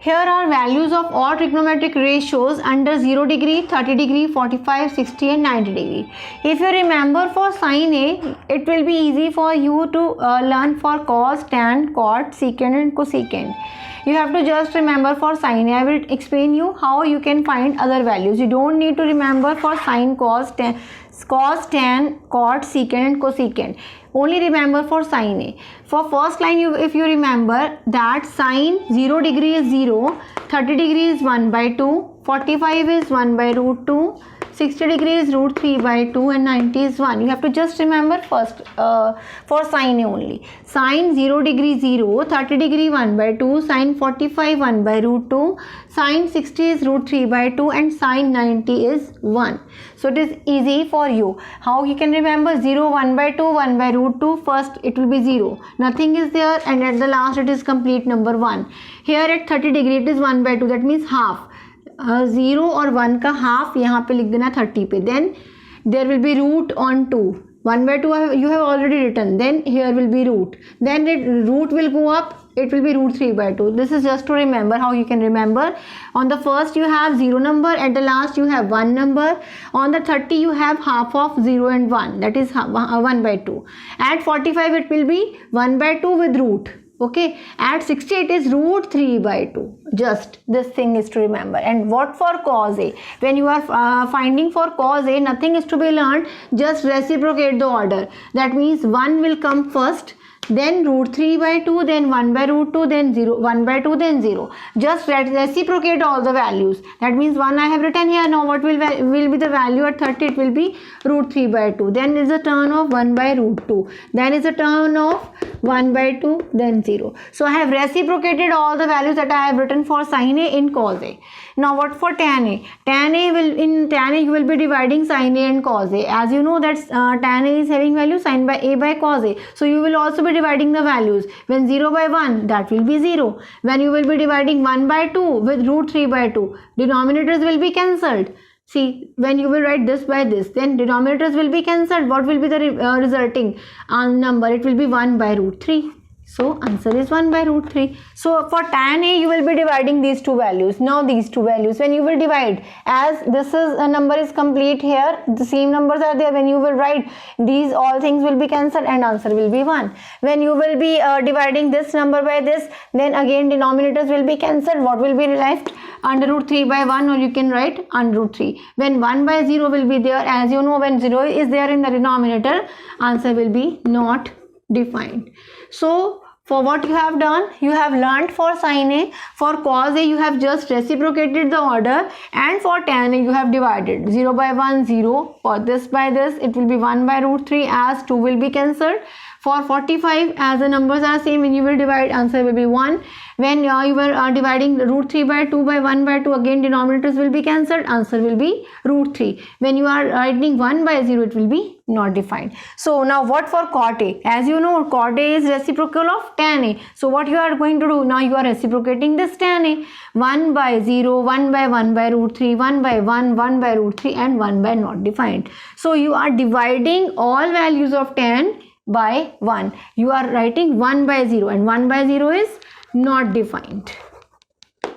Here are values of all trigonometric ratios under 0 degree, 30 degree, 45, 60 and 90 degree. If you remember for sin A, it will be easy for you to learn for cos, tan, cot, secant and cosecant. You have to just remember for sin A. I will explain you how you can find other values. You don't need to remember for sin, cos, tan, cot, secant and cosecant. Only remember for sin A. For first line, if you remember that sin 0 degree is 0, 30 degree is 1 by 2, 45 is 1 by root 2, 60 degree is root 3 by 2 and 90 is 1. You have to just remember first for sin A only. Sin 0 degree 0, 30 degree 1 by 2, sin 45 1 by root 2, sin 60 is root 3 by 2 and sin 90 is 1. So it is easy for you. How you can remember 0, 1 by 2, 1 by root 2, first it will be 0. Nothing is there and at the last it is complete number 1. Here at 30 degree it is 1 by 2, that means half. 0 और 1 का half यहाँ पे लिख देना 30 पे. Then there will be root on 2. 1 by 2 you have already written. Then here will be root. Then root will go up. It will be root 3 by 2. This is just to remember how you can remember. On the first you have 0 number. At the last you have 1 number. On the 30 you have half of 0 and 1. That is 1 by 2. At 45 it will be 1 by 2 with root. Okay, at 60 it is root 3 by 2. Just this thing is to remember. And what for cos A? When you are finding for cos A, nothing is to be learned. Just reciprocate the order. That means 1 will come first, then root 3 by 2, then 1 by root 2, then 0, 1 by 2, then 0. Just reciprocate all the values. That means 1 I have written here. Now what will be the value at 30? It will be root 3 by 2. Then is a turn of 1 by root 2. Then is a turn of 1 by 2, then 0. So I have reciprocated all the values that I have written for sin A in cos A. Now what for tan A? Tan A you will be dividing sin A and cos A. As you know that tan A is having value sin by A by cos A. So you will also be dividing the values. When 0 by 1, that will be 0. When you will be dividing 1 by 2 with root 3 by 2, denominators will be cancelled. See, when you will write this by this, then denominators will be cancelled. What will be the resulting number? It will be 1 by root 3. So answer is 1 by root 3. So for tan A you will be dividing these two values. Now these two values, when you will divide, as this is a number is complete here, the same numbers are there. When you will write, these all things will be cancelled and answer will be 1. When you will be dividing this number by this, then again denominators will be cancelled. What will be left? Under root 3 by 1, or you can write under root 3. When 1 by 0 will be there, as you know, when 0 is there in the denominator, answer will be not defined. So for what you have done, you have learned for sin A. For cos A you have just reciprocated the order, and for tan A you have divided 0 by 1 0. For this by this, it will be 1 by root 3, as 2 will be cancelled. For 45, as the numbers are same, when you will divide, answer will be 1. When you were dividing root 3 by 2 by 1 by 2, again denominators will be cancelled, answer will be root 3. When you are writing 1 by 0, it will be not defined. So now what for cot A? As you know, cot A is reciprocal of tan A. So what you are going to do? Now you are reciprocating this tan A. 1 by 0, 1 by root 3, 1 by 1, 1 by root 3 and 1 by not defined. So you are dividing all values of tan by 1. You are writing 1 by 0, and 1 by 0 is not defined.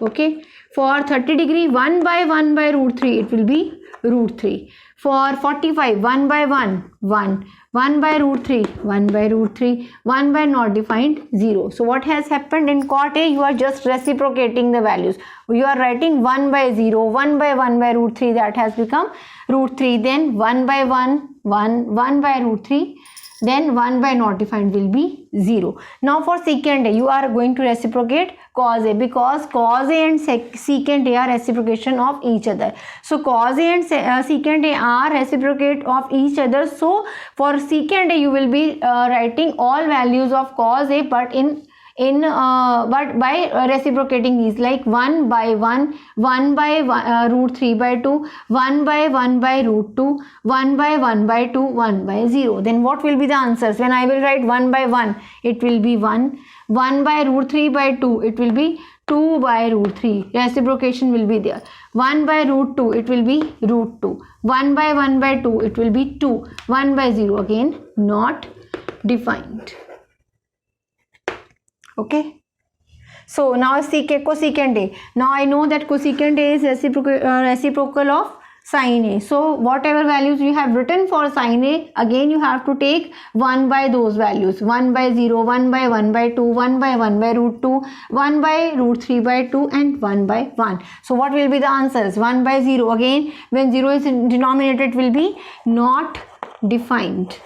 Okay. For 30 degree, 1 by root 3, it will be root 3. For 45, 1 by 1, 1. 1 by root 3, 1 by root 3, 1 by not defined, 0. So what has happened in cot A? You are just reciprocating the values. You are writing 1 by 0, 1 by root 3, that has become root 3. Then 1 by 1, 1 by root 3. Then 1 by not defined will be 0. Now for secant A, you are going to reciprocate cos A, because cos A and secant A are reciprocation of each other. So cos A and secant A are reciprocate of each other. So for secant A, you will be writing all values of cos A, but but by reciprocating these, like 1 by 1, 1 by root 3 by 2, 1 by root 2, 1 by 2, 1 by 0. Then what will be the answers? When I will write 1 by 1, it will be 1. 1 by root 3 by 2, it will be 2 by root 3. Reciprocation will be there. 1 by root 2, it will be root 2. 1 by 2, it will be 2. 1 by 0, again not defined. Okay. So now cosecant A. Now I know that cosecant A is reciprocal of sin A. So whatever values you have written for sin A, again you have to take 1 by those values. 1 by 0, 1 by 1 by 2, 1 by 1 by root 2, 1 by root 3 by 2 and 1 by 1. So what will be the answers? 1 by 0. Again, when 0 is in denominator, it will be not defined.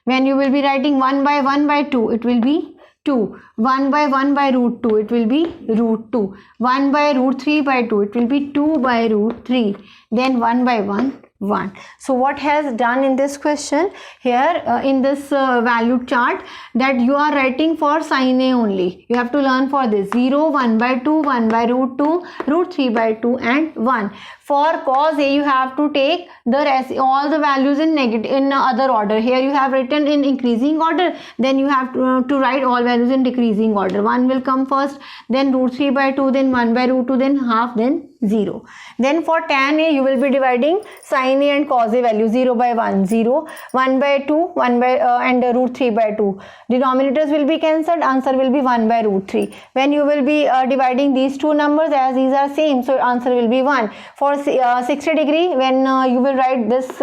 When you will be writing 1 by 2, it will be 2. 1 by root 2, it will be root 2. 1 by root 3 by 2, it will be 2 by root 3. Then 1 by 1, 1. So what has done in this question here in this value chart, that you are writing for sin A only. You have to learn for this 0, 1 by 2, 1 by root 2, root 3 by 2 and 1. For cos A, you have to take the rest, all the values in other order. Here you have written in increasing order, then you have to write all values in decreasing order. 1 will come first, then root 3 by 2, then 1 by root 2, then half, then 0. Then for tan A, you will be dividing sin A and cos A value. 0 by 1, 0, 1 by 2, 1 by and root 3 by 2. Denominators will be cancelled, answer will be 1 by root 3. When you will be dividing these two numbers, as these are same, so answer will be 1. For 60 degree, when you will write this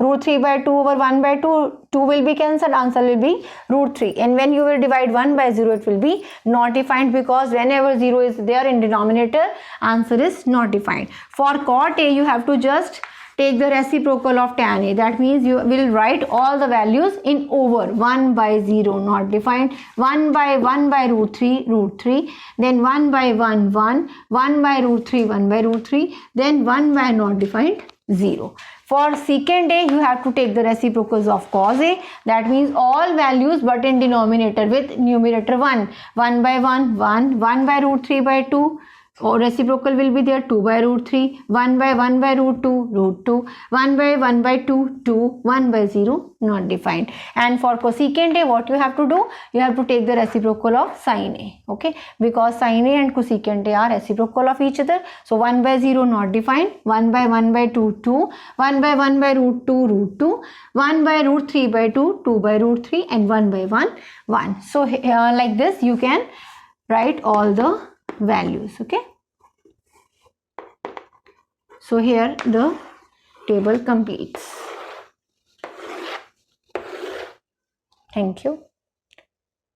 root 3 by 2 over 1 by 2, 2 will be cancelled, answer will be root 3. And when you will divide 1 by 0, it will be not defined, because whenever 0 is there in denominator, answer is not defined. For cot A, you have to just take the reciprocal of tan A. That means you will write all the values in over. 1 by 0 not defined, 1 by root 3, then 1 by 1, 1, 1 by root 3, 1 by root 3, then 1 by not defined, 0. For secant A, you have to take the reciprocals of cos A. That means all values but in denominator with numerator 1. 1 by 1, 1, 1 by root 3 by 2, or reciprocal will be there 2 by root 3, 1 by root 2, root 2, 1 by 2, 2, 1 by 0 not defined. And for cosecant A, what you have to do? You have to take the reciprocal of sin A, okay, because sin A and cosecant A are reciprocal of each other. So 1 by 0 not defined, 1 by 2, 2, 1 by root 2, root 2, 1 by root 3 by 2, 2 by root 3 and 1 by 1, 1. So like this you can write all the values, okay. So here the table completes. Thank you.